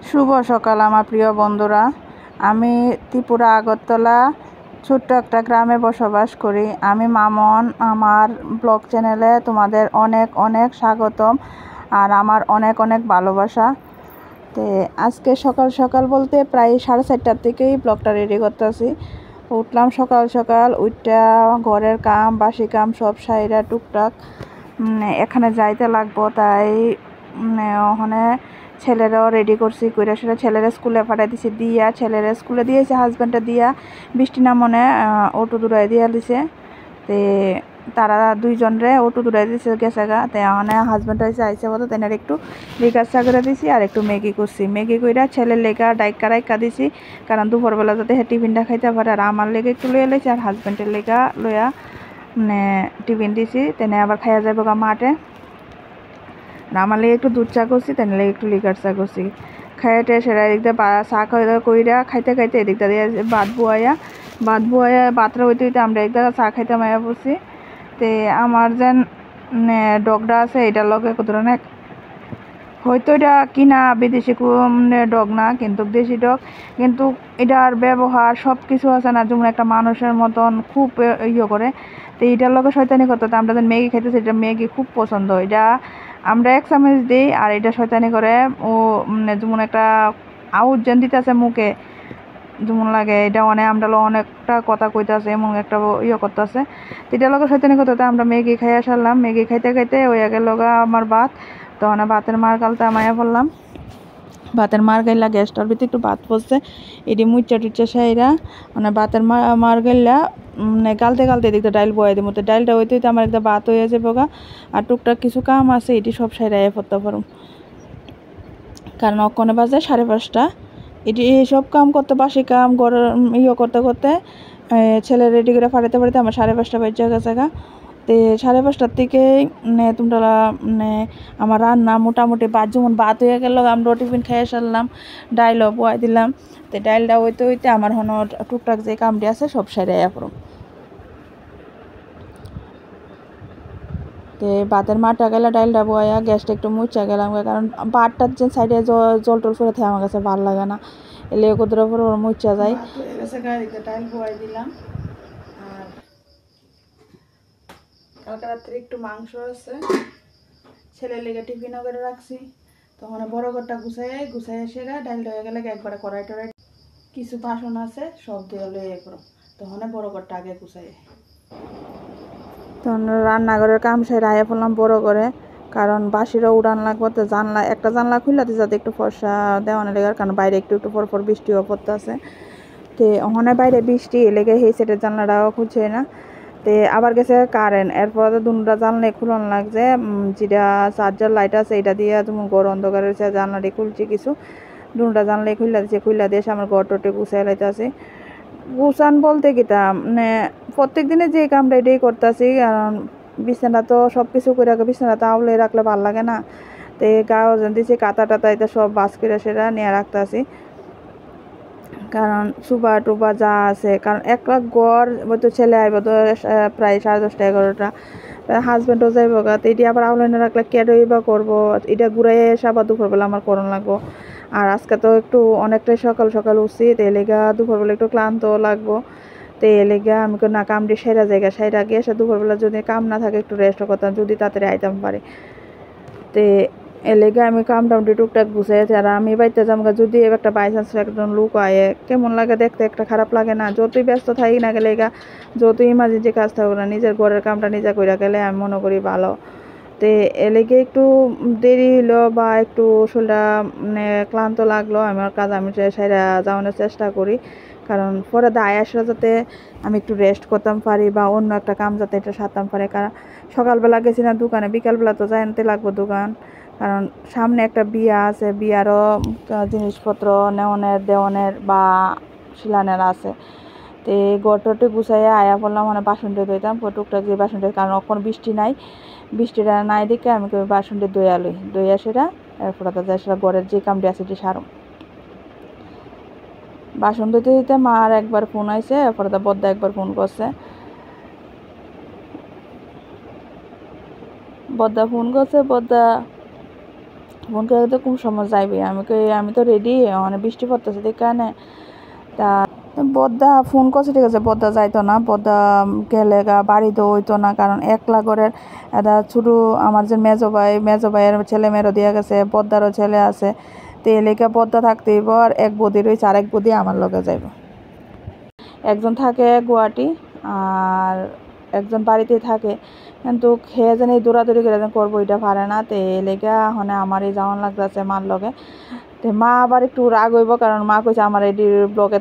শুভ সকাল আমার প্রিয় বন্ধুরা। আমি ত্রিপুরা আগরতলা ছোট্ট একটা গ্রামে বসবাস করি। আমি মামন। আমার ব্লগ চ্যানেলে তোমাদের অনেক অনেক স্বাগতম আর আমার অনেক অনেক ভালোবাসা। তো আজকে সকাল সকাল বলতে প্রায় 4:30টার থেকেই ব্লগটা রেডি করতেছি। উঠলাম সকাল সকাল, উঠটা ঘরের কাম বাসি কাম সব সাইরা টুকটাক এখানে যাইতে লাগবো, তাই ওখানে ছেলেরাও রেডি করছি কইরা সেটা ছেলেরা স্কুলে পাঠাই দিছি, দিয়া ছেলেরা স্কুলে দিয়েছে, হাজব্যান্ডটা দিয়া বৃষ্টি না মনে অটো দূরাই দিয়া দিছে। তে তারা দুইজনরে অটো দূরাই দিছে গেছে গা। তো ওখানে হাজব্যান্ড হয়েছে আইসে বলতো তেনার একটু লিকার চা করে দিছি আর একটু ম্যাগি করছি। ম্যাগি কইরা ছেলের লেগা রাইকা দিছি, কারণ দুপুরবেলা যাতে টিফিনটা খাইতে পারে। আর আমার লেগে একটু লইয়া লাইছি আর হাজব্যান্ডের লেগা লইয়া টিফিন দিছি। তেনে আবার খাইয়া যাবো গা মাঠে। আমার লেগে একটু দুধ চা করছি, তেনে লেগে একটু লিকার চা করছি। খাইতে সেরা এদিকটা চা কইরা খাইতে এদিকটা দিয়ে ভাত বুয়াইয়া ভাতটা হইতে আমরা একদম চা খাইতে মাইয়া পড়ছি। তে আমার যেন ডগটা আছে এটার লগে কত ধরনের হয়তো এটা কিনা বিদেশি ডগ না, কিন্তু দেশি ডগ, কিন্তু এটার ব্যবহার সব কিছু আছে না যেমন একটা মানুষের মতন খুব করে। তো এটার লগে শয়তানি করতে আমরা যেন ম্যাগি খাইতেছি, এটা ম্যাগি খুব পছন্দ। এটা আমরা 1 চামচ দিই আর এটা শয়তানি করে ও যেমন একটা আউট যেন দিতেছে মুখে যেমন লাগে। এটা আমরা অনেকটা কথা কইতেছে এমন একটা করতেছে। এটার লগে শয়তানি করতে আমরা ম্যাগি খাইয়া সারলাম। ম্যাগি খাইতে ওই আগে লগা আমার ভাত, তখন ভাতের মার গালতে মায়া পড়লাম। ভাতের মার গাইলা গ্যাসটার ভিতরে একটু ভাত পড়ছে, এটি মুচ্চা টুচ্চা সাইরা ভাতের মার গাইলা গালতে এদিকে ডাইল বয়াই দিব। তো ডাইলটা হইতে আমার একটা ভাত হয়ে যাবে গা। আর টুকটাক কিছু কাম আছে এটি সব সাইরা পড়তে পারুম, কারণ অক্ষণে বাজে 5:30। এটি সব কাম করতে বাসি কাম করতে ছেলে রেডি করে পাঠাতে আমার 5:30 বাজে গেছে গা। তো 5:30টার থেকে তোমরা আমার রান্না মোটামুটি যেমন ভাত হয়ে গেল, আমরা টিফিন খেয়ে সারলাম, ডাইলও বয়াই দিলাম। তো ডাইলটা হইতে আমার হন টুকটাক যে কামটি আছে সব সাইডাইয়া পড়ম। তো ভাতের মাঠটা গেলে ডাইলটা বয়া গ্যাসটা একটু মুচা গেলাম, কারণ ভাতটার যে সাইডে জল টল করে থাকে আমার কাছে ভালো লাগে না, এলে কোথাও পরে ওর মুচা যায়। ডাইল বয়াই দিলাম। আর কালকে রাত্রে একটু মাংস আছে, ছেলের লেগে টিফিনও করে রাখছি। তখন বড় ঘরটা গুছাই সেরা ডাইলটা হয়ে গেলে একবারে কড়াই টড়াই কিছু বাসন আছে সব দিয়ে লয়ে করো, তখন বড় ঘরটা আগে গুছাই। তখন রান্নাঘরের কাম সেরে আয়া পড়লাম বড় করে, কারণ বাসিরও উড়ান লাগবো। তো একটা জানলা খুললাতে যাতে একটু ফর্সা দেওয়ানো লেগার, কারণ বাইরে একটু পর বৃষ্টিও পড়তে আছে। তো ওখানে বাইরে বৃষ্টি লেগে সেই সেটের জানলাটাও খুলছে না। তো আবার গেছে কারেন্ট, এরপর দুটা জানলা খুলন লাগছে, যেটা চার্জার লাইট আছে এটা দিয়ে তুমি ঘর অন্ধকার হয়েছে, জানলাটি খুলছি কিছু, দুটা জানলাই খুললা দিয়ে আমার ঘর টটে গুছাই লাইতেছে। গুছান বলতে কিতা প্রত্যেক দিনে যে কামটা এটাই করতেছি, কারণ বিছানা তো সব কিছু করে বিছানা তো আউলে রাখলে ভালো লাগে না। তো গাও দিয়েছি কাতা টাতা এটা সব বাস করে সেটা নিয়ে রাখতেছি, কারণ সুবা টুবা যা আছে, কারণ একলা গড় হয়তো ছেলে আইব তো প্রায় 10:30 11টা, হাজব্যান্ডও যাইব গা। তো এটি আবার আউলাইনে রাখলে কেডই বা করবো, এটা ঘুরাই এসে আবার দুপুরবেলা আমার করণ লাগবো। আর আজকে তো একটু অনেকটাই সকাল উঠছি, তো এলেগা দুপুরবেলা একটু ক্লান্ত লাগবো। তো এলেগা আমি না কামটি সেরা জায়গা সাইরা গিয়ে এসে দুপুরবেলা যদি কাম না থাকে একটু রেস্ট করতাম, যদি তাড়াতাড়ি আইতাম পারে। তো এলেগে আমি কাম টামটি টুকটাক গুছাইছি। আর আমি বাইতে যামগা, যদি একটা বাই চান্স একজন লোক আয়ে কেমন লাগে দেখতে, একটা খারাপ লাগে না? যতই ব্যস্ত থাকি না গেলে যতই ইমার্জেন্সি কাজ থাকুক না, নিজের ঘরের কামটা নিজে কইরা গেলে আমি মনে করি ভালো। তো এলেগে একটু দেরি হলো বা একটু শরীরটা ক্লান্ত লাগলো, আমার কাজ আমি সাইরা যাওয়ানোর চেষ্টা করি, কারণ পরে দায় আসলে যাতে আমি একটু রেস্ট করতাম পারি বা অন্য একটা কাম যাতে এটা সারতাম পারি। কারণ সকালবেলা গেছি না দোকানে, বিকালবেলা তো জানতে লাগবো দোকান, কারণ সামনে একটা বিয়া আছে, বিয়ারও জিনিসপত্র দেওয়ানের বা শিলানের আছে। তো গটটি গুছাইয়া আয়া পড়লাম, বাসনটা ধুইতাম টুকটাক যে বাসনটা, কারণ এখন বৃষ্টিটা নাই দেখে আমি বাসনটা দইয়া সেটা এরপরে তো যাই সেটা ঘরের যে কামটি আছে এটি সারম। বাসন ধুইতে মার একবার ফোন আইছে, এরপরে তো বদ্দা একবার ফোন করছে। বদ্দা ফোন করে তো কোন সময় যাইবে আমি তো রেডি মানে বৃষ্টি পড়তেছে দেখে তা বদ্দা ফোন করছে ঠিক আছে বদ্দা যাইতো না বদ্দা গেলে বাড়িতে হইতো না কারণ একলা করে এটা ছোটো আমার যে মেজো ভাইয়ের ছেলে মেয়েরও দিয়ে গেছে বদ্দারও ছেলে আছে তো এলাকা বদ্দা থাকতেই আর এক বদি রয়েছে আরেক বদি আমার লগে যাইব একজন থাকে গুয়াহাটি আর একজন বাড়িতেই থাকে কিন্তু খেয়ে যেন এই দৌড়াদৌড়ি করে করবো এটা পারে না তো এলাকা হনে আমারই যাওয়ান লাগতেছে মার লগে তো মা আবার একটু রাগ হইব কারণ মা কইছে আমার এটি ব্লগে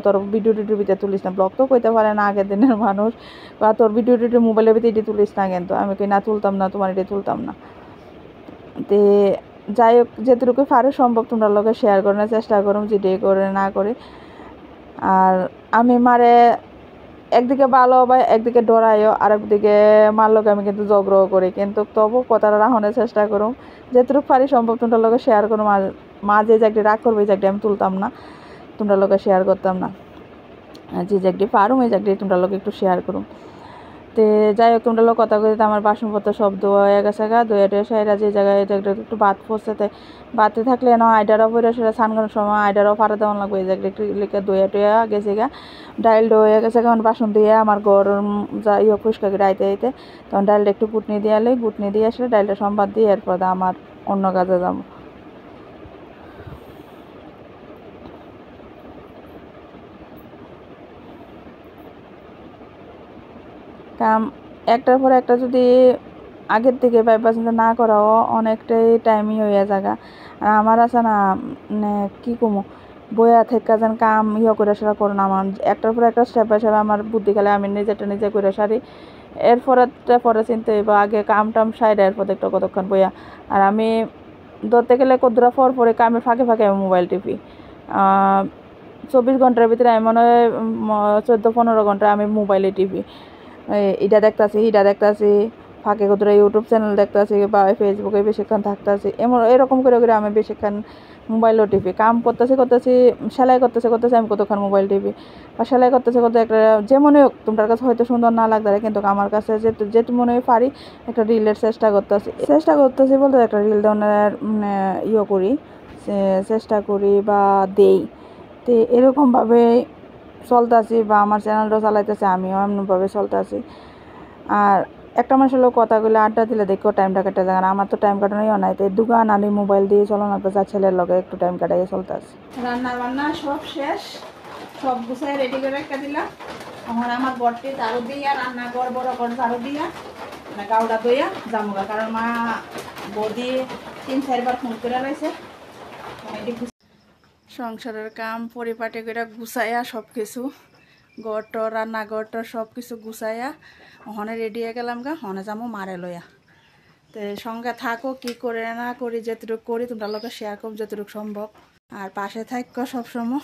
তোর ভিডিও টিডিওর ভিতরে তুলিস না ব্লগ তো কইতে পারে না আগের দিনের মানুষ বা তোর ভিডিও টিডিও মোবাইলের ভিতরে এটি তুলিস না কিন্তু আমি কই না তুলতাম না তোমার এটি তুলতাম না তে যাই হোক যেটুকু পারে সম্ভব তোমরা লোকে শেয়ার করার চেষ্টা করুম যেটাই করে না করি আর আমি মারে একদিকে ভালো বা একদিকে ডরাইও আর একদিকে মার লোক আমি কিন্তু ঝগড়াও করি কিন্তু তবু কথাটা রাখনের চেষ্টা করুম যেটুকু পারি সম্ভব তোমরা লোকে শেয়ার করুম আর মা যে জায়গাটি রাগ করবে এই জায়গাটি আমি তুলতাম না তোমরা লোকে শেয়ার করতাম না যে জায়গাটি পারুম এই জায়গাটি তোমরা লোকে একটু শেয়ার করুম তে যাই হোক তোমরা লোক কথা কইতে আমার বাসনপত্র সব ধোয়া হয়ে গেছে ধুয়ে টুয়ে সাইরা যে জায়গায় একটু ভাত পড়ছে বাতে থাকলে না আইডারও পরে সেটা স্নান করার সময় আইডারও পাড়া দেওয়ান লাগবে এই জায়গাটা একটু লিখে ধুয়ে টুয়ে গেছে ডাইল ধুয়ে গেছে কারণ বাসন দিয়ে আমার গরম যা পরিষ্কার করে আইতে তখন ডাইলটা একটু গুটনি দিয়ে আলে গুটনি দিয়ে আসলে ডাইলটা সম্বাদ দিয়ে এরপর আমার অন্য কাজে যাবো কাম একটার পর একটা যদি আগের থেকে ভাইবা চিন্তা না করাও অনেকটাই টাইমই হইয়া জায়গা আর আমার আছে না মানে কী কমো বইয়া থেকে যেন কাম করে সেটা করো না আমার একটার পর একটা স্টেপ বাই স্টেপ আমার বুদ্ধি খেলে আমি নিজেরটা নিজে করে সারি পরে চিনতে হইব আগে কাম টাম সাইড এরপর একটা কতক্ষণ বইয়া আর আমি ধরতে গেলে কতটা পরে কামের ফাঁকে ফাঁকে আমি মোবাইল টিপি 24 ঘন্টার ভিতরে আমি মনে হয় 14-15 ঘন্টা আমি মোবাইলে টিপি এটা দেখতাছি ফাঁকে কোথাও ইউটিউব চ্যানেল দেখতাছি বা ফেসবুকে বেশিক্ষণ থাকতাছি এরকম করে আমি বেশিক্ষণ মোবাইলও টিপি কাম করতেছি সেলাই করতেছি আমি কতক্ষণ মোবাইল টিপি বা সেলাই করতে একটা যে মনে হোক তোমার কাছে হয়তো সুন্দর না লাগতে পারে কিন্তু আমার কাছে যেটু মনে হয় পারি একটা রিলের চেষ্টা করতেছি বলতে একটা রিল দেওয়ার মানে করি চেষ্টা করি বা দেই তো এরকমভাবে চলতেছি বা আমার চ্যানেলটা চালাইতেছে আমিও এমনভাবে চলতেছি আর একটা মানুষের লোক কথাগুলো আড্ডা দিলে দেখো টাইমটা কেটে যায় আর আমার তো টাইম কাটানোই নাই তো দোকান আনি মোবাইল দিয়ে চলো না তো যা ছেলের লগে একটু টাইম কাটাইয়ে চলতেছে রান্না বান্না সব শেষ সব গুছাই রেডি করে রেখে দিলাম এখন আমার বরটি ঝাড়ু দিয়া রান্না বড় করে ঝাড়ু দিয়া গাউডা দইয়া জামুগা কারণ মা বৌদি 3-4 বার ফোন করে রয়েছে সংসারের কাম পরিপাটি করে গুছাইয়া সব কিছু ঘরটর রান্নাঘরটর সব কিছু গুছাইয়া হনে রেডি হয়ে গেলাম হনে যাবো মারে লইয়া তো সঙ্গে থাকো কি করে না করি যেটুকু করি তোমরা লোকে শেয়ার করো যতটুকু সম্ভব আর পাশে থাকো সবসময়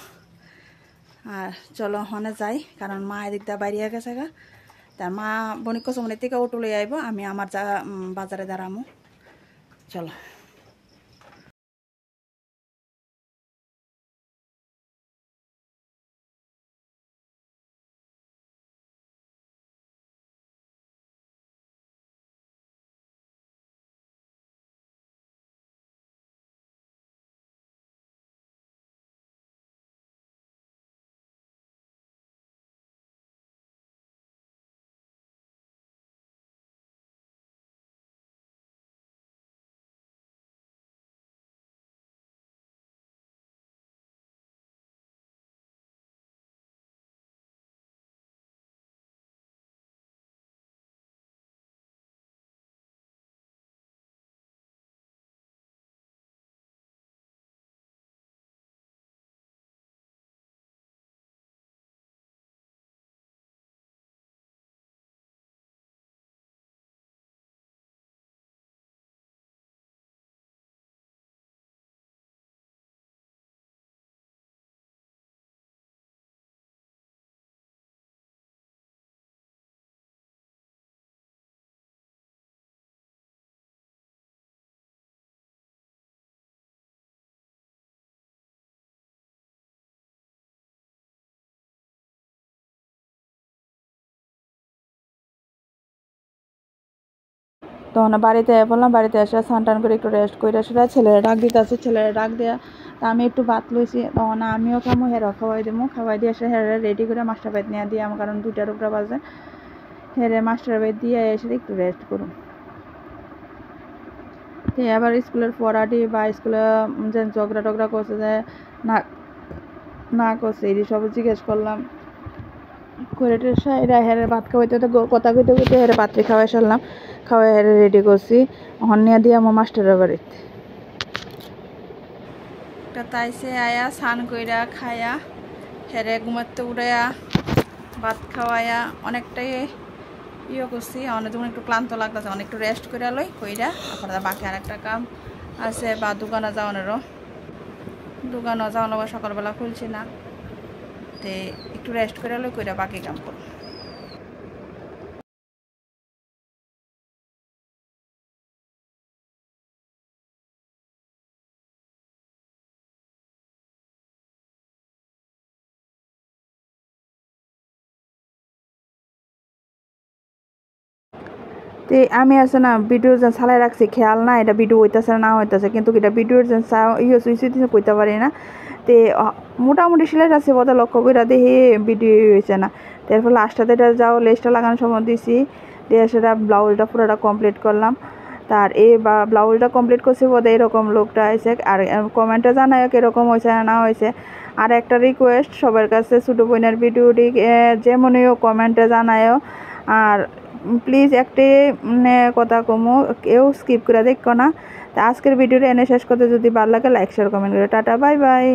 আর চলো হনে যাই কারণ মা এদিক দিয়ে বাইরে গেছে তার মা বণিক চমনের থেকে অটো লই আইব আমি আমার বাজারে দাঁড়ামো চলো। তখন বাড়িতে বললাম, বাড়িতে এসে স্নান টান করে একটু রেস্ট করে সেটা ছেলেরা ডাক দিতে আছে, ছেলেরা ডাক দেয়া তা আমি একটু ভাত লইছি, তখন আমিও খামো, হেরাও খাওয়াই দেবো, খাওয়াই দিয়ে এসে হেরে রেডি করে মাস্টার বেদ নিয়ে দিয়ে আমার, কারণ 2টার উপরে বাজে, হেরে মাস্টার বেদ দিয়ে এসে একটু রেস্ট করুন। আবার স্কুলের পড়াটি বা স্কুলে যে ঝগড়া টগড়া করছে যে না না করছে এই সব জিজ্ঞেস করলাম করে এরা হেরে ভাত খাওয়াইতে কথা কইতে কইতে হেরে পাত্রে খাওয়াই সারলাম, খাওয়াই হেরে রেডি করছি, হন্যা দিয়ে আমার মাস্টারের বাড়িতে তাইছে আয়া স্নান কইরা খায়া হেরে ঘুমাতে উড়াইয়া ভাত খাওয়াইয়া অনেকটাই করছি, অনেক যখন একটু ক্লান্ত লাগতেছে অনেক একটু রেস্ট করে লই কইরা আপনার বাকি আরেকটা কাম আছে বা দোকানে যাওয়ানেরও, দোকানও যাওয়ানো সকালবেলা খুলছি না, তে একটু রেস্ট করে লই কইরা বাকি কাম করব। তো আমি আছে না ভিডিও যেন চালাই রাখছি, খেয়াল না এটা ভিডিও হইতেছে না হইতেছে, কিন্তু এটা ভিডিওর যেন কইতে পারি না। তে মোটামুটি সিলাই আছে বোধ লক্ষ্য করে দেখি ভিডিও হয়েছে না, তারপর লাস্টটাতে এটা যাও লেসটা লাগানোর সময় দিছি, দিয়ে সেটা ব্লাউজটা পুরোটা কমপ্লিট করলাম। তার এই ব্লাউজটা কমপ্লিট করছি বোধ এরকম লোকটা আছে, আর কমেন্টে জানায় এরকম হয়েছে না হয়েছে। আর একটা রিকোয়েস্ট সবার কাছে, ছোটো বোনের ভিডিওটি যেমনই কমেন্টে জানায়ও, আর প্লিজ একটি কথা কমো, কেউ স্কিপ করে দেখো না। তা আজকের ভিডিওটা এনে শেষ করতে যদি ভালো লাগে লাইক শেয়ার কমেন্ট করে টাটা বাই বাই।